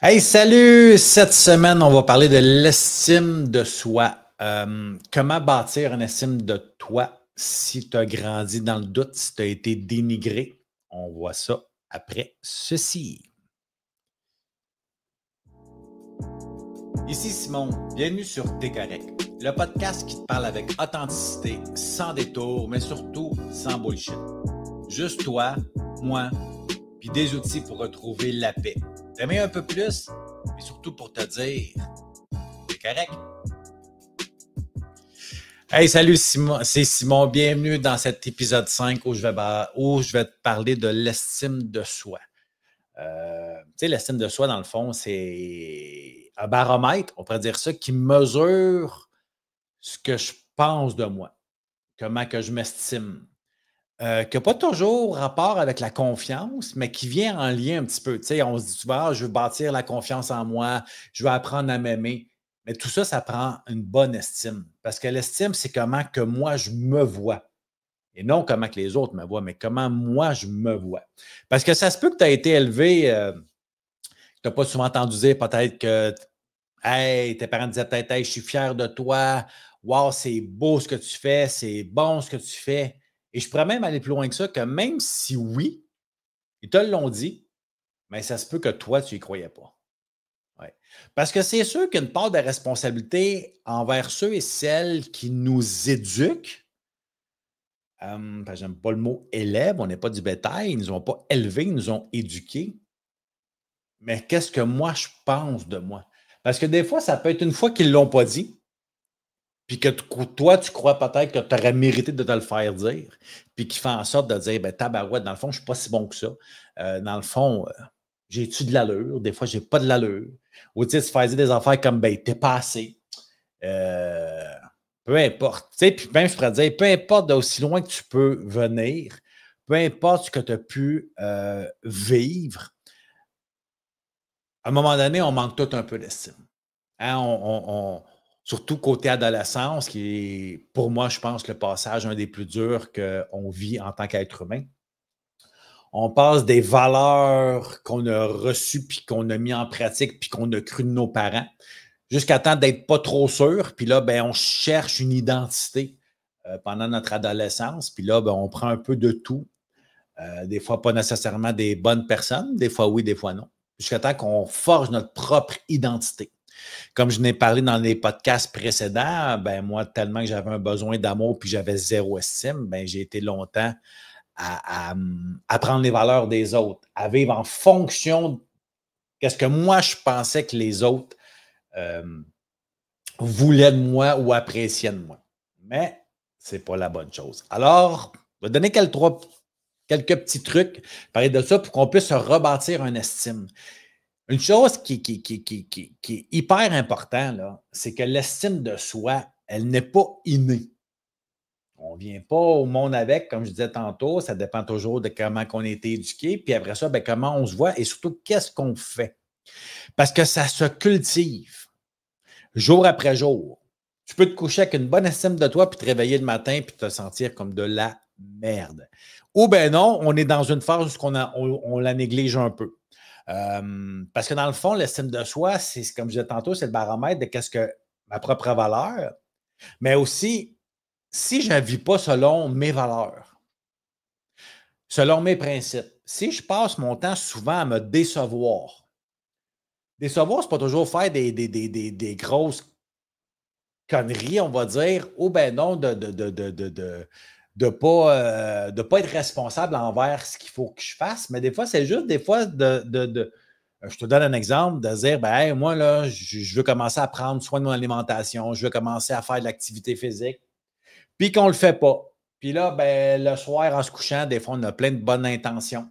Hey, salut! Cette semaine, on va parler de l'estime de soi. Comment bâtir une estime de toi si tu as grandi dans le doute, si tu as été dénigré? On voit ça après ceci. Ici Simon, bienvenue sur T'es correct, le podcast qui te parle avec authenticité, sans détour, mais surtout sans bullshit. Juste toi, moi, puis des outils pour retrouver la paix. T'aimer un peu plus, mais surtout pour te dire, t'es correct. Hey, salut Simon, c'est Simon. Bienvenue dans cet épisode 5 où je vais te parler de l'estime de soi. Tu sais, l'estime de soi, dans le fond, c'est un baromètre, on pourrait dire ça, qui mesure ce que je pense de moi, comment que je m'estime. Qui n'a pas toujours rapport avec la confiance, mais qui vient en lien un petit peu. Tu sais, on se dit souvent, ah, je veux bâtir la confiance en moi, je veux apprendre à m'aimer. Mais tout ça, ça prend une bonne estime. Parce que l'estime, c'est comment que moi, je me vois. Et non comment que les autres me voient, mais comment moi, je me vois. Parce que ça se peut que tu as été élevé, tu n'as pas souvent entendu dire peut-être que hey, tes parents disaient peut-être hey, je suis fier de toi, wow, c'est beau ce que tu fais, c'est bon ce que tu fais. Et je pourrais même aller plus loin que ça, que même si oui, ils te l'ont dit, mais ça se peut que toi, tu n'y croyais pas. Ouais. Parce que c'est sûr qu'il y a une part de responsabilité envers ceux et celles qui nous éduquent. J'aime pas le mot élève, on n'est pas du bétail, ils ne nous ont pas élevés, ils nous ont éduqués. Mais qu'est-ce que moi je pense de moi? Parce que des fois, ça peut être une fois qu'ils ne l'ont pas dit, puis que toi, tu crois peut-être que tu aurais mérité de te le faire dire, puis qui fait en sorte de dire, ben tabarouette, dans le fond, je ne suis pas si bon que ça. Dans le fond, j'ai-tu de l'allure? Des fois, j'ai pas de l'allure. Ou tu sais, tu fais dire des affaires comme, ben, t'es pas assez. Euh, Peu importe. Tu sais, puis même, je pourrais dire, peu importe d'aussi loin que tu peux venir, peu importe ce que tu as pu vivre, à un moment donné, on manque tout un peu d'estime. Hein, surtout côté adolescence, qui est, pour moi, je pense, le passage un des plus durs qu'on vit en tant qu'être humain. On passe des valeurs qu'on a reçues, puis qu'on a mis en pratique, puis qu'on a cru de nos parents, jusqu'à temps d'être pas trop sûr. Puis là, ben, on cherche une identité pendant notre adolescence. Puis là, ben, on prend un peu de tout. Des fois, pas nécessairement des bonnes personnes. Des fois, oui, des fois, non. Jusqu'à temps qu'on forge notre propre identité. Comme je n'ai parlé dans les podcasts précédents, ben moi, tellement que j'avais un besoin d'amour puis j'avais zéro estime, ben j'ai été longtemps à prendre les valeurs des autres, à vivre en fonction de ce que moi je pensais que les autres euh, voulaient de moi ou appréciaient de moi. Mais ce n'est pas la bonne chose. Alors, je vais donner quelques petits trucs, parler de ça pour qu'on puisse se rebâtir une estime. Une chose qui est hyper importante, c'est que l'estime de soi, elle n'est pas innée. On ne vient pas au monde avec, comme je disais tantôt, ça dépend toujours de comment on a été éduqué, puis après ça, ben, comment on se voit et surtout qu'est-ce qu'on fait. Parce que ça se cultive jour après jour. Tu peux te coucher avec une bonne estime de toi, puis te réveiller le matin, puis te sentir comme de la merde. Ou ben non, on est dans une phase où on la néglige un peu. Parce que dans le fond, l'estime de soi, c'est comme je disais tantôt, c'est le baromètre de qu'est-ce que ma propre valeur, mais aussi si je ne vis pas selon mes valeurs, selon mes principes, si je passe mon temps souvent à me décevoir, c'est pas toujours faire des grosses conneries, on va dire, ou ben non, de pas être responsable envers ce qu'il faut que je fasse, mais des fois, c'est juste des fois je te donne un exemple de dire, ben, hey, moi, là, je veux commencer à prendre soin de mon alimentation, je veux commencer à faire de l'activité physique, puis qu'on ne le fait pas. Puis là, ben, le soir, en se couchant, des fois, on a plein de bonnes intentions.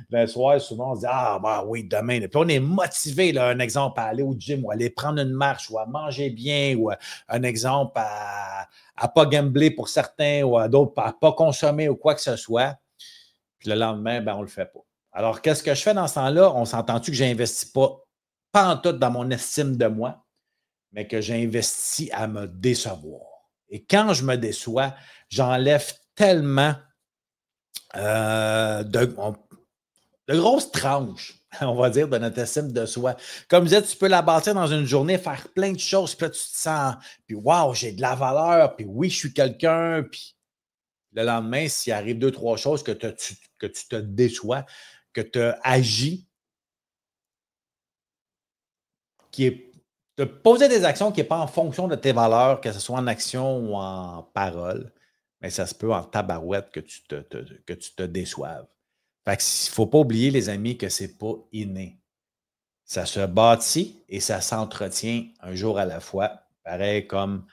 Le soir, souvent, on se dit, ah, bah oui, demain. Puis on est motivé, là, un exemple, à aller au gym ou à aller prendre une marche ou à manger bien ou un exemple à ne pas gambler pour certains ou à d'autres à ne pas consommer ou quoi que ce soit. Puis le lendemain, ben, on ne le fait pas. Alors, qu'est-ce que je fais dans ce temps-là? On s'entend-tu que je n'investis pas en tout dans mon estime de moi, mais que j'investis à me décevoir. Et quand je me déçois, j'enlève tellement de. de grosses tranches, on va dire, de notre estime de soi. Comme je disais, tu peux la bâtir dans une journée, faire plein de choses, puis là, tu te sens, puis waouh, j'ai de la valeur, puis oui, je suis quelqu'un, puis le lendemain, s'il arrive deux, trois choses que tu te déçois, que tu as agi, qui est de poser des actions qui n'est pas en fonction de tes valeurs, que ce soit en action ou en parole, mais ça se peut en tabarouette que que tu te déçoives. Fait qu'il ne faut pas oublier, les amis, que ce n'est pas inné. Ça se bâtit et ça s'entretient un jour à la fois, pareil comme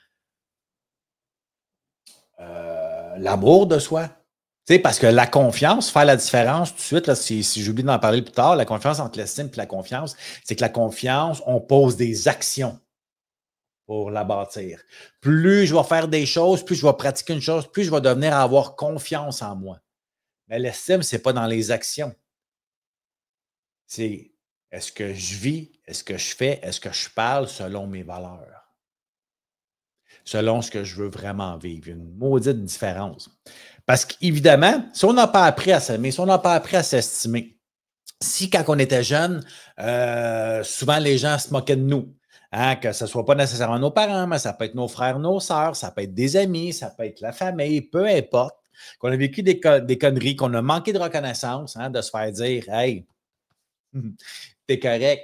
l'amour de soi. Tu sais, parce que la confiance, faire la différence tout de suite, là, si j'oublie d'en parler plus tard, la confiance entre l'estime et la confiance, c'est que la confiance, on pose des actions pour la bâtir. Plus je vais faire des choses, plus je vais pratiquer une chose, plus je vais devenir avoir confiance en moi. Mais l'estime, ce n'est pas dans les actions. C'est est-ce que je vis, est-ce que je fais, est-ce que je parle selon mes valeurs, selon ce que je veux vraiment vivre. Il y a une maudite différence. Parce qu'évidemment, si on n'a pas appris à s'aimer, si on n'a pas appris à s'estimer, si quand on était jeune, souvent les gens se moquaient de nous, hein, que ce ne soit pas nécessairement nos parents, mais ça peut être nos frères, nos sœurs, ça peut être des amis, ça peut être la famille, peu importe, qu'on a vécu des conneries, qu'on a manqué de reconnaissance, hein, de se faire dire « Hey, t'es correct ».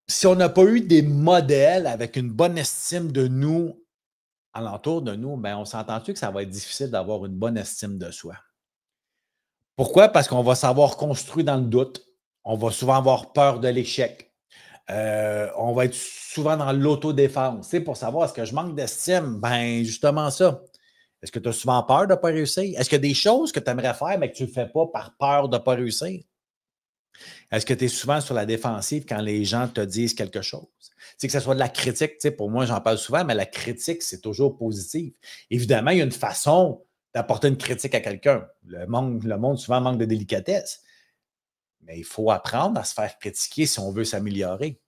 Si on n'a pas eu des modèles avec une bonne estime de nous, alentour de nous, ben on s'entend-tu que ça va être difficile d'avoir une bonne estime de soi? Pourquoi? Parce qu'on va savoir construire dans le doute. On va souvent avoir peur de l'échec. On va être souvent dans l'autodéfense. Tu sais, pour savoir est-ce que je manque d'estime, ben justement ça. Est-ce que tu as souvent peur de ne pas réussir? Est-ce qu'il y a des choses que tu aimerais faire, mais que tu ne fais pas par peur de ne pas réussir? Est-ce que tu es souvent sur la défensive quand les gens te disent quelque chose? Tu sais, que ce soit de la critique, tu sais, pour moi, j'en parle souvent, mais la critique, c'est toujours positif. Évidemment, il y a une façon d'apporter une critique à quelqu'un. Le monde souvent manque de délicatesse. Mais il faut apprendre à se faire critiquer si on veut s'améliorer.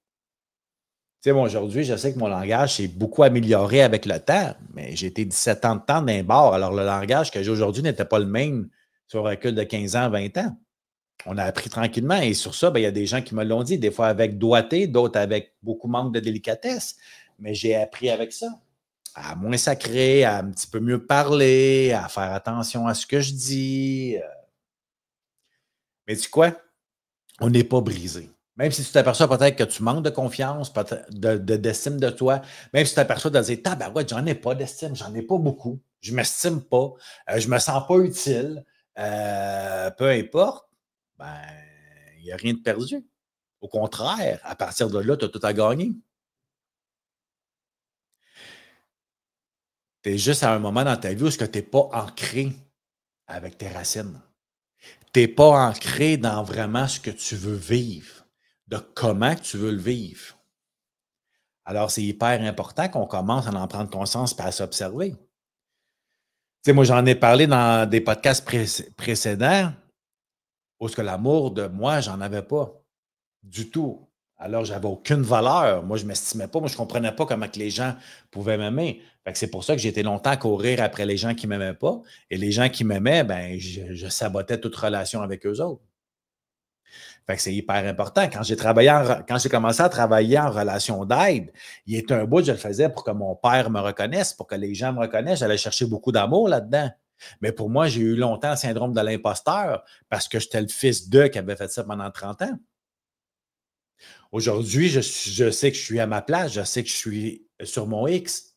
Tu sais, moi, aujourd'hui, je sais que mon langage s'est beaucoup amélioré avec le temps, mais j'ai été 17 ans de temps d'un bar. Alors, le langage que j'ai aujourd'hui n'était pas le même sur un recul de 15 ans, 20 ans. On a appris tranquillement. Et sur ça, ben, il y a des gens qui me l'ont dit, des fois avec doigté, d'autres avec beaucoup manque de délicatesse. Mais j'ai appris avec ça. À moins sacrer, à un petit peu mieux parler, à faire attention à ce que je dis. Mais tu sais quoi? On n'est pas brisé. Même si tu t'aperçois peut-être que tu manques de confiance, d'estime de toi, même si tu t'aperçois de dire tabarouette, j'en ai pas d'estime, j'en ai pas beaucoup, je ne m'estime pas, je ne me sens pas utile, peu importe, ben, il n'y a rien de perdu. Au contraire, à partir de là, tu as tout à gagner. Tu es juste à un moment dans ta vie où tu n'es pas ancré avec tes racines. Tu n'es pas ancré dans vraiment ce que tu veux vivre, de comment tu veux le vivre. Alors, c'est hyper important qu'on commence à en prendre conscience et à s'observer. Tu sais, moi, j'en ai parlé dans des podcasts précédents où ce que l'amour de moi, j'en avais pas du tout. Alors, j'avais aucune valeur. Moi, je ne m'estimais pas. Moi, je ne comprenais pas comment que les gens pouvaient m'aimer. Fait que c'est pour ça que j'ai été longtemps à courir après les gens qui ne m'aimaient pas. Et les gens qui m'aimaient, ben, je sabotais toute relation avec eux autres. Fait que c'est hyper important. Quand j'ai commencé à travailler en relation d'aide, il y a un bout, je le faisais pour que mon père me reconnaisse, pour que les gens me reconnaissent. J'allais chercher beaucoup d'amour là-dedans. Mais pour moi, j'ai eu longtemps le syndrome de l'imposteur parce que j'étais le fils d'eux qui avait fait ça pendant 30 ans. Aujourd'hui, je sais que je suis à ma place, je sais que je suis sur mon X.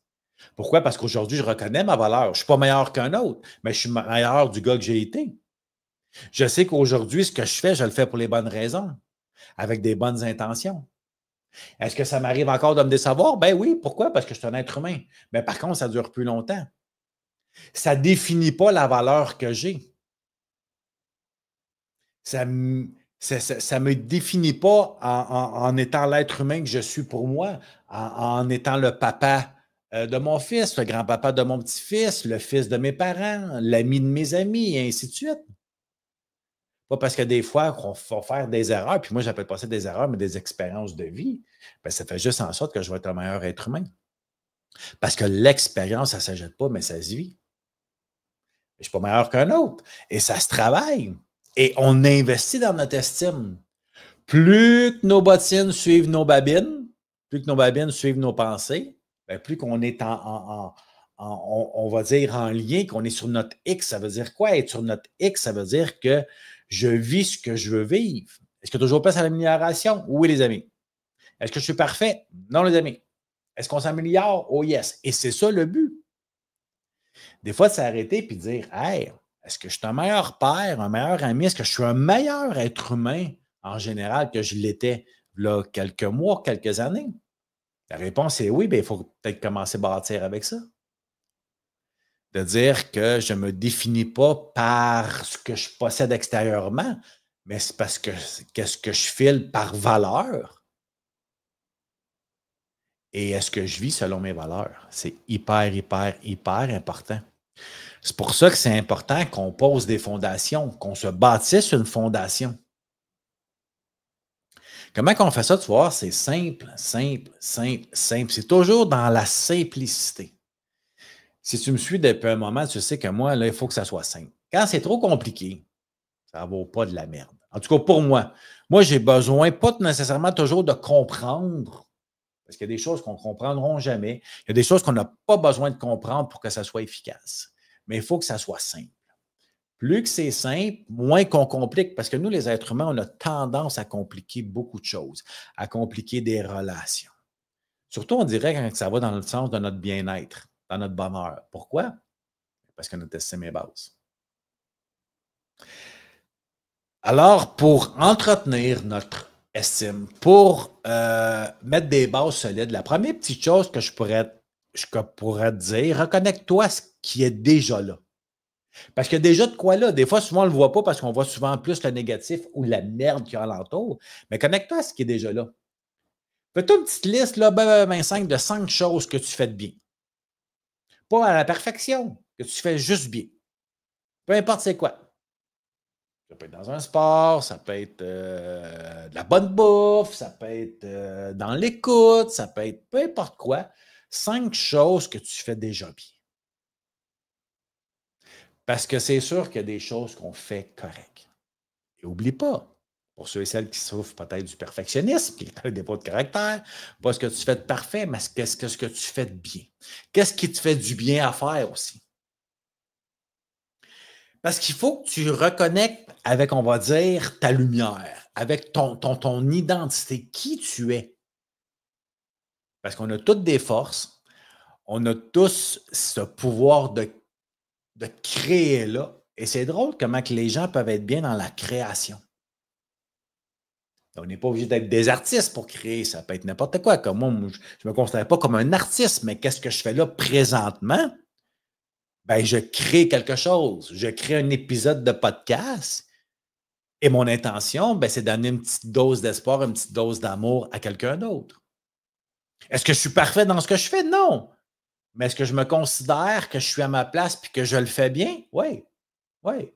Pourquoi? Parce qu'aujourd'hui, je reconnais ma valeur. Je ne suis pas meilleur qu'un autre, mais je suis meilleur du gars que j'ai été. Je sais qu'aujourd'hui, ce que je fais, je le fais pour les bonnes raisons, avec des bonnes intentions. Est-ce que ça m'arrive encore de me décevoir? Ben oui, pourquoi? Parce que je suis un être humain. Mais par contre, ça dure plus longtemps. Ça ne définit pas la valeur que j'ai. Ça ne me définit pas en étant l'être humain que je suis pour moi, en étant le papa de mon fils, le grand-papa de mon petit-fils, le fils de mes parents, l'ami de mes amis, et ainsi de suite. Pas parce que des fois, on va faire des erreurs, puis moi, je n'appelle pas ça des erreurs, mais des expériences de vie. Bien, ça fait juste en sorte que je vais être un meilleur être humain. Parce que l'expérience, ça ne s'achète pas, mais ça se vit. Je ne suis pas meilleur qu'un autre. Et ça se travaille. Et on investit dans notre estime. Plus que nos bottines suivent nos babines, plus que nos babines suivent nos pensées, bien, plus qu'on est on va dire en lien, qu'on est sur notre X. Ça veut dire quoi? Être sur notre X, ça veut dire que je vis ce que je veux vivre. Est-ce qu'il y a toujours place à l'amélioration? Oui, les amis. Est-ce que je suis parfait? Non, les amis. Est-ce qu'on s'améliore? Oh yes. Et c'est ça le but. Des fois, de s'arrêter et de dire, hey, est-ce que je suis un meilleur père, un meilleur ami? Est-ce que je suis un meilleur être humain en général que je l'étais là quelques mois, quelques années? La réponse est oui, bien, il faut peut-être commencer à bâtir avec ça. De dire que je ne me définis pas par ce que je possède extérieurement, mais c'est parce que qu'est-ce que je file par valeur et est-ce que je vis selon mes valeurs? C'est hyper, hyper, hyper important. C'est pour ça que c'est important qu'on pose des fondations, qu'on se bâtisse une fondation. Comment qu'on fait ça, tu vois? C'est simple, simple, simple, simple. C'est toujours dans la simplicité. Si tu me suis depuis un moment, tu sais que moi, là, il faut que ça soit simple. Quand c'est trop compliqué, ça ne vaut pas de la merde. En tout cas, pour moi. Moi, j'ai besoin pas nécessairement toujours de comprendre, parce qu'il y a des choses qu'on ne comprendront jamais. Il y a des choses qu'on n'a pas besoin de comprendre pour que ça soit efficace. Mais il faut que ça soit simple. Plus que c'est simple, moins qu'on complique, parce que nous, les êtres humains, on a tendance à compliquer beaucoup de choses, à compliquer des relations. Surtout, on dirait quand ça va dans le sens de notre bien-être, dans notre bonheur. Pourquoi? Parce que notre estime est basse. Alors, pour entretenir notre estime, pour mettre des bases solides, la première petite chose que je pourrais te dire, reconnecte-toi à ce qui est déjà là. Parce qu'il y a déjà de quoi là. Des fois, souvent, on ne le voit pas parce qu'on voit souvent plus le négatif ou la merde qu'il y a alentour. Mais connecte-toi à ce qui est déjà là. Fais-toi une petite liste, là, de 5 choses que tu fais de bien. Pas à la perfection, que tu fais juste bien. Peu importe c'est quoi. Ça peut être dans un sport, ça peut être de la bonne bouffe, ça peut être dans l'écoute, ça peut être peu importe quoi. 5 choses que tu fais déjà bien. Parce que c'est sûr qu'il y a des choses qu'on fait correct. Et n'oublie pas, pour ceux et celles qui souffrent peut-être du perfectionnisme, qui ont des défauts de caractère, pas ce que tu fais de parfait, mais qu'est-ce que tu fais de bien. Qu'est-ce qui te fait du bien à faire aussi? Parce qu'il faut que tu reconnectes avec, on va dire, ta lumière, avec ton identité, qui tu es. Parce qu'on a toutes des forces, on a tous ce pouvoir de créer là. Et c'est drôle comment que les gens peuvent être bien dans la création. On n'est pas obligé d'être des artistes pour créer, ça peut être n'importe quoi. Comme moi, je ne me considère pas comme un artiste, mais qu'est-ce que je fais là présentement? Ben, je crée quelque chose. Je crée un épisode de podcast et mon intention, ben, c'est d'amener une petite dose d'espoir, une petite dose d'amour à quelqu'un d'autre. Est-ce que je suis parfait dans ce que je fais? Non. Mais est-ce que je me considère que je suis à ma place et que je le fais bien? Oui. Oui.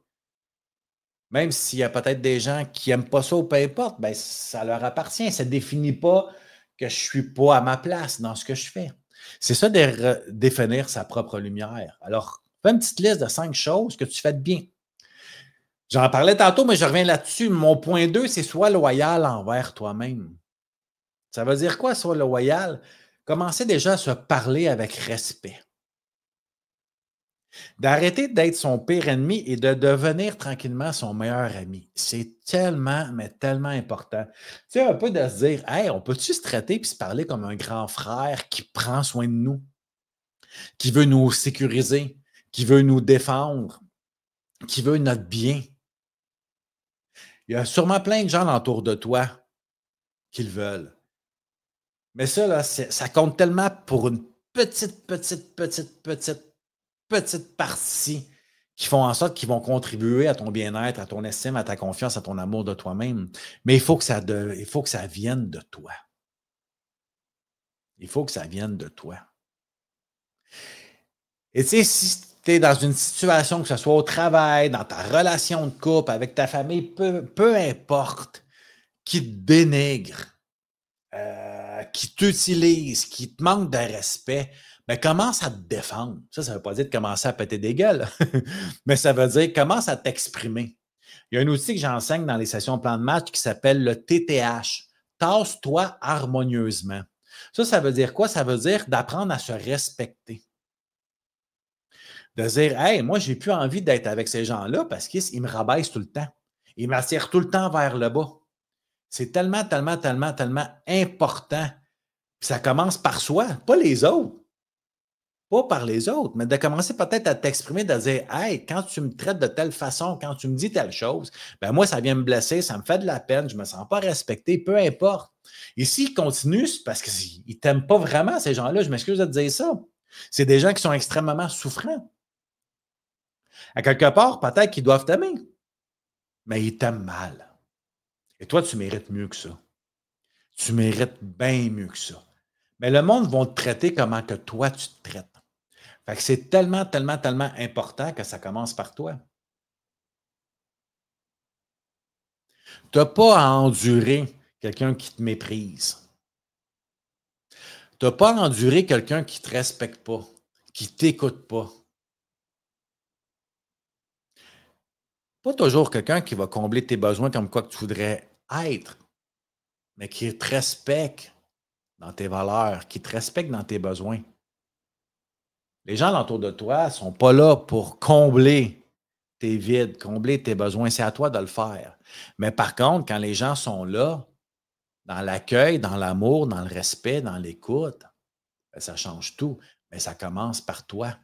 Même s'il y a peut-être des gens qui n'aiment pas ça ou peu importe, ben, ça leur appartient. Ça ne définit pas que je ne suis pas à ma place dans ce que je fais. C'est ça de définir sa propre lumière. Alors, fais une petite liste de 5 choses que tu fais de bien. J'en parlais tantôt, mais je reviens là-dessus. Mon point 2, c'est sois loyal envers toi-même. Ça veut dire quoi, sois loyal? Commencez déjà à se parler avec respect. D'arrêter d'être son pire ennemi et de devenir tranquillement son meilleur ami. C'est tellement, mais tellement important. Tu sais, un peu de se dire, hey, on peut-tu se traiter et se parler comme un grand frère qui prend soin de nous, qui veut nous sécuriser, qui veut nous défendre, qui veut notre bien. Il y a sûrement plein de gens autour de toi qui le veulent. Mais ça, là, ça compte tellement pour une petite partie qui font en sorte qu'ils vont contribuer à ton bien-être, à ton estime, à ta confiance, à ton amour de toi-même. Mais il faut que ça vienne de toi. Il faut que ça vienne de toi. Et tu sais, si tu es dans une situation, que ce soit au travail, dans ta relation de couple, avec ta famille, peu importe, qui te dénigre, qui t'utilise, qui te manque de respect, ben commence à te défendre. Ça ne veut pas dire de commencer à péter des gueules, mais ça veut dire commence à t'exprimer. Il y a un outil que j'enseigne dans les sessions de plan de match qui s'appelle le TTH. Tasse-toi harmonieusement. Ça veut dire quoi? Ça veut dire d'apprendre à se respecter. De dire, hey, moi, j'ai plus envie d'être avec ces gens-là parce qu'ils me rabaissent tout le temps. Ils m'attirent tout le temps vers le bas. C'est tellement, tellement, tellement, tellement important. Puis ça commence par soi, pas les autres. Pas par les autres, mais de commencer peut-être à t'exprimer, de dire, hey, quand tu me traites de telle façon, quand tu me dis telle chose, ben moi, ça vient me blesser, ça me fait de la peine, je ne me sens pas respecté, peu importe. Et s'ils continuent, c'est parce qu'ils ne t'aiment pas vraiment, ces gens-là. Je m'excuse de te dire ça. C'est des gens qui sont extrêmement souffrants. À quelque part, peut-être qu'ils doivent t'aimer, mais ils t'aiment mal. Et toi, tu mérites mieux que ça. Tu mérites bien mieux que ça. Mais le monde va te traiter comment que toi, tu te traites. Fait que c'est tellement, tellement, tellement important que ça commence par toi. Tu n'as pas à endurer quelqu'un qui te méprise. Tu n'as pas à endurer quelqu'un qui ne te respecte pas, qui ne t'écoute pas. Pas toujours quelqu'un qui va combler tes besoins comme quoi que tu voudrais être, mais qui te respecte dans tes valeurs, qui te respecte dans tes besoins. Les gens alentour de toi ne sont pas là pour combler tes vides, combler tes besoins. C'est à toi de le faire. Mais par contre, quand les gens sont là, dans l'accueil, dans l'amour, dans le respect, dans l'écoute, ben, ça change tout. Mais ça commence par toi.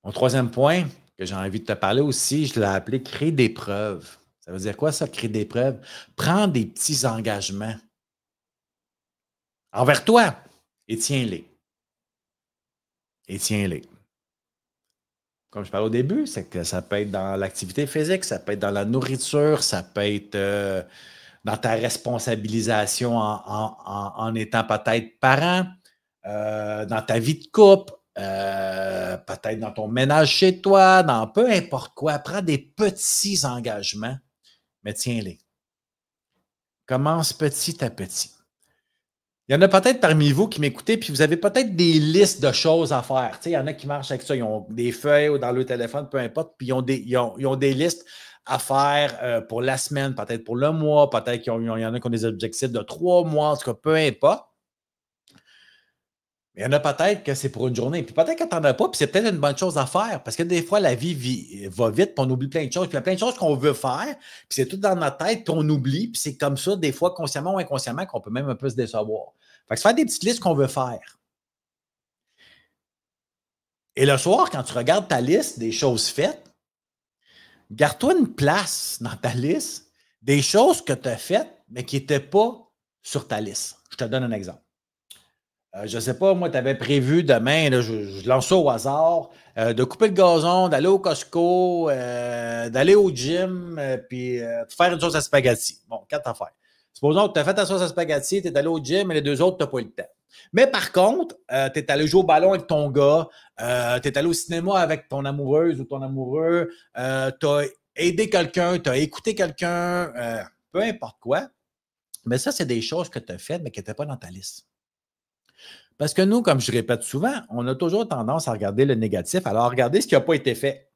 Mon troisième point que j'ai envie de te parler aussi, je l'ai appelé créer des preuves. Ça veut dire quoi ça, créer des preuves? Prends des petits engagements envers toi et tiens-les. Et tiens-les. Comme je parlais au début, c'est que ça peut être dans l'activité physique, ça peut être dans la nourriture, ça peut être dans ta responsabilisation en étant peut-être parent, dans ta vie de couple, peut-être dans ton ménage chez toi, dans peu importe quoi. Prends des petits engagements, mais tiens-les. Commence petit à petit. Il y en a peut-être parmi vous qui m'écoutez, puis vous avez peut-être des listes de choses à faire. Tu sais, il y en a qui marchent avec ça, ils ont des feuilles ou dans le téléphone, peu importe, puis ils ont des listes à faire pour la semaine, peut-être pour le mois, peut-être qu'il y en a qui ont des objectifs de 3 mois, en tout cas, peu importe. Mais il y en a peut-être que c'est pour une journée. Puis peut-être que tu n'en as pas, puis c'est peut-être une bonne chose à faire. Parce que des fois, la vie va vite, puis on oublie plein de choses. Puis il y a plein de choses qu'on veut faire, puis c'est tout dans notre tête, puis on oublie. Puis c'est comme ça, des fois, consciemment ou inconsciemment, qu'on peut même un peu se décevoir. Fait que se faire des petites listes qu'on veut faire. Et le soir, quand tu regardes ta liste des choses faites, garde-toi une place dans ta liste des choses que tu as faites, mais qui n'étaient pas sur ta liste. Je te donne un exemple. Je ne sais pas, moi, tu avais prévu demain, là, je lance ça au hasard, de couper le gazon, d'aller au Costco, d'aller au gym, puis de faire une sauce à spaghetti. Bon, 4 affaires. Supposons que tu as fait ta sauce à spaghetti, tu es allé au gym, mais les 2 autres, tu n'as pas eu le temps. Mais par contre, tu es allé jouer au ballon avec ton gars, tu es allé au cinéma avec ton amoureuse ou ton amoureux, tu as aidé quelqu'un, tu as écouté quelqu'un, peu importe quoi. Mais ça, c'est des choses que tu as faites, mais qui n'étaient pas dans ta liste. Parce que nous, comme je répète souvent, on a toujours tendance à regarder le négatif, alors regarder ce qui n'a pas été fait.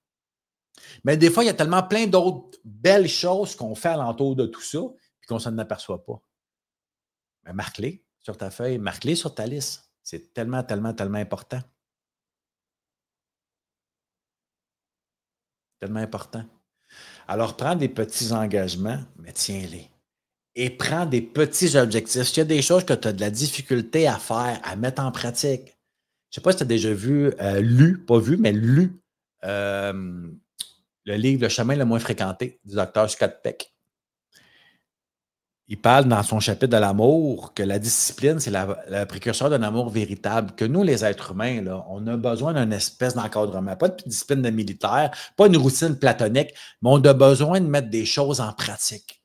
Mais des fois, il y a tellement plein d'autres belles choses qu'on fait alentour de tout ça, puis qu'on ne s'en aperçoit pas. Mais marque-les sur ta feuille, marque-les sur ta liste. C'est tellement, tellement, tellement important. Tellement important. Alors, prends des petits engagements, mais tiens-les. Et prends des petits objectifs. S'il y a des choses que tu as de la difficulté à faire, à mettre en pratique, je ne sais pas si tu as déjà vu, pas vu, mais lu le livre Le chemin le moins fréquenté du docteur Scott Peck. Il parle dans son chapitre de l'amour que la discipline, c'est le précurseur d'un amour véritable. Que nous, les êtres humains, là, on a besoin d'une espèce d'encadrement. Pas de discipline de militaire, pas une routine platonique, mais on a besoin de mettre des choses en pratique.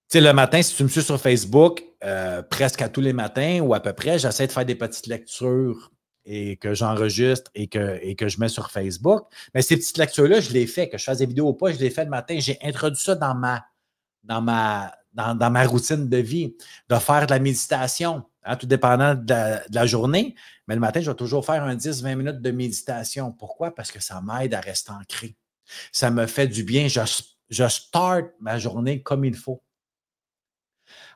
Tu sais, le matin, si tu me suis sur Facebook, presque à tous les matins ou à peu près, j'essaie de faire des petites lectures et que j'enregistre et que je mets sur Facebook. Mais ces petites lectures-là, je les fais, que je fasse des vidéos ou pas, je les fais le matin. J'ai introduit ça dans ma routine de vie, de faire de la méditation, hein, tout dépendant de la journée. Mais le matin, je vais toujours faire un 10-20 minutes de méditation. Pourquoi? Parce que ça m'aide à rester ancré. Ça me fait du bien. Je start ma journée comme il faut.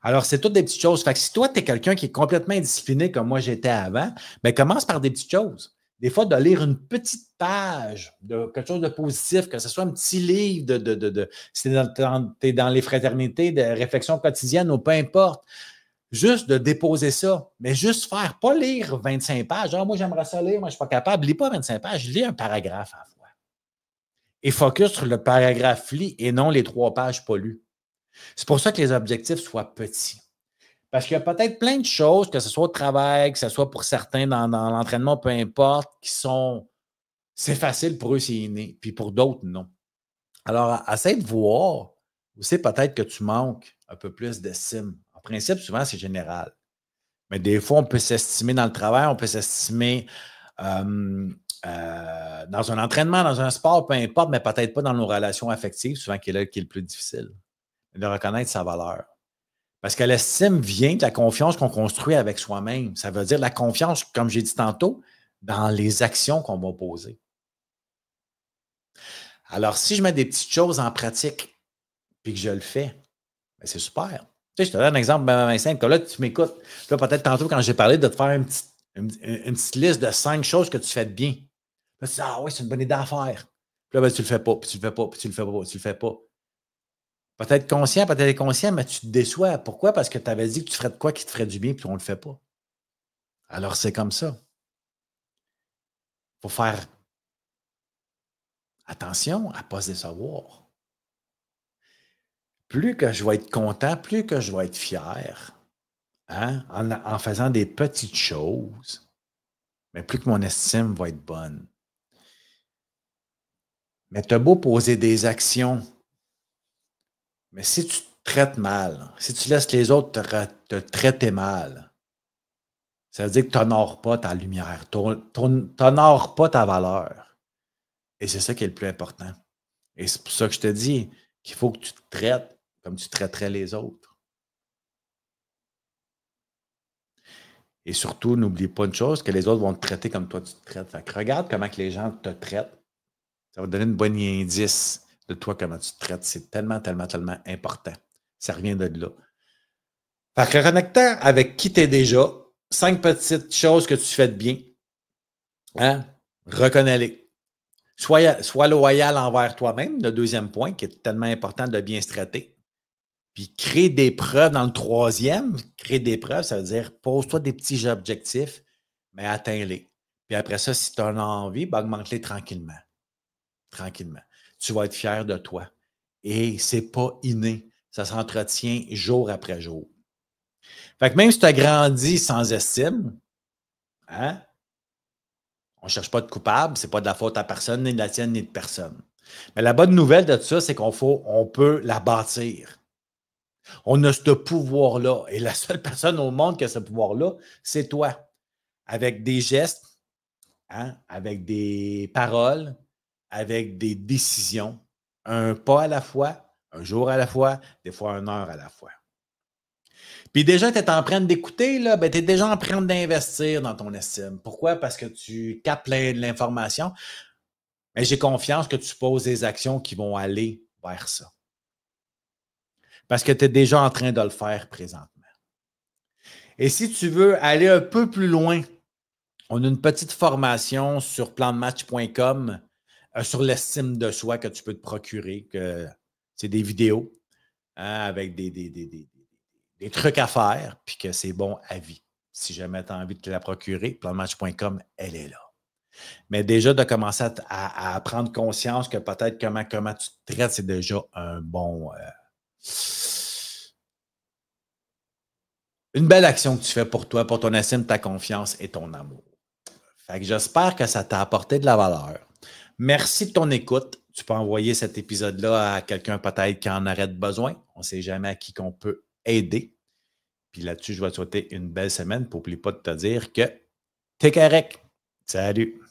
Alors, c'est toutes des petites choses. Fait que si toi, tu es quelqu'un qui est complètement indiscipliné comme moi j'étais avant, bien, commence par des petites choses. Des fois, de lire une petite page de quelque chose de positif, que ce soit un petit livre si tu es dans les fraternités de réflexion quotidienne ou peu importe, juste de déposer ça, mais juste faire, pas lire 25 pages. Ah, moi, j'aimerais ça lire, moi, je ne suis pas capable. Lis pas 25 pages, lis un paragraphe à la fois. Et focus sur le paragraphe lu et non les 3 pages pas lues. C'est pour ça que les objectifs soient petits. Parce qu'il y a peut-être plein de choses, que ce soit au travail, que ce soit pour certains dans l'entraînement, peu importe, c'est facile pour eux, c'est inné, puis pour d'autres, non. Alors, essaie de voir aussi peut-être que tu manques un peu plus d'estime. En principe, souvent, c'est général. Mais des fois, on peut s'estimer dans le travail, on peut s'estimer dans un entraînement, dans un sport, peu importe, mais peut-être pas dans nos relations affectives, souvent qui est là qui est le plus difficile. De reconnaître sa valeur. Parce que l'estime vient de la confiance qu'on construit avec soi-même. Ça veut dire la confiance, comme j'ai dit tantôt, dans les actions qu'on va poser. Alors, si je mets des petites choses en pratique puis que je le fais, bien, c'est super. Tu sais, je te donne un exemple bien simple. Comme là, tu m'écoutes. Là, peut-être tantôt, quand j'ai parlé de te faire une petite liste de 5 choses que tu fais de bien. Là, tu dis, ah oui, c'est une bonne idée à faire. Puis là, ben, tu le fais pas, puis tu le fais pas, puis tu le fais pas, puis tu le fais pas. Peut-être conscient, peut-être inconscient, mais tu te déçois. Pourquoi? Parce que tu avais dit que tu ferais de quoi qui te ferait du bien, puis on ne le fait pas. Alors, c'est comme ça. Il faut faire attention à ne pas se décevoir. Plus que je vais être content, plus que je vais être fier, hein, en faisant des petites choses, mais plus que mon estime va être bonne. Mais tu as beau poser des actions, mais si tu te traites mal, si tu laisses les autres te traiter mal, ça veut dire que tu n'honores pas ta lumière, tu n'honores pas ta valeur. Et c'est ça qui est le plus important. Et c'est pour ça que je te dis qu'il faut que tu te traites comme tu traiterais les autres. Et surtout, n'oublie pas une chose, que les autres vont te traiter comme toi tu te traites. Fait que regarde comment que les gens te traitent. Ça va te donner une bonne indice de toi, comment tu te traites. C'est tellement, tellement, tellement important. Ça revient de là. Fait que reconnectant avec qui tu es déjà, 5 petites choses que tu fais de bien, hein? Reconnais-les. Sois loyal envers toi-même, le deuxième point, qui est tellement important de bien se traiter. Puis créer des preuves dans le troisième. Créer des preuves, ça veut dire pose-toi des petits objectifs, mais atteins-les. Puis après ça, si tu en as envie, ben augmente-les tranquillement. Tranquillement. Tu vas être fier de toi. Et c'est pas inné. Ça s'entretient jour après jour. Fait que même si tu as grandi sans estime, hein, on ne cherche pas de coupable, c'est pas de la faute à personne, ni de la tienne, ni de personne. Mais la bonne nouvelle de tout ça, c'est on peut la bâtir. On a ce pouvoir-là. Et la seule personne au monde qui a ce pouvoir-là, c'est toi. Avec des gestes, hein, avec des paroles, avec des décisions. Un pas à la fois, un jour à la fois, des fois une heure à la fois. Puis déjà, tu es en train d'écouter, là, ben, tu es déjà en train d'investir dans ton estime. Pourquoi? Parce que tu captes plein de l'information. Mais j'ai confiance que tu poses des actions qui vont aller vers ça. Parce que tu es déjà en train de le faire présentement. Et si tu veux aller un peu plus loin, on a une petite formation sur plandematch.com sur l'estime de soi que tu peux te procurer. C'est des vidéos, hein, avec des trucs à faire, puis que c'est bon à vie. Si jamais tu as envie de te la procurer, plandematch.com, elle est là. Mais déjà, de commencer à prendre conscience que peut-être comment tu te traites, c'est déjà un bon... une belle action que tu fais pour toi, pour ton estime, ta confiance et ton amour. Fait que j'espère que ça t'a apporté de la valeur. Merci de ton écoute. Tu peux envoyer cet épisode-là à quelqu'un peut-être qui en aurait besoin. On ne sait jamais à qui qu'on peut aider. Puis là-dessus, je vais te souhaiter une belle semaine. N'oublie pas de te dire que t'es correct. Salut!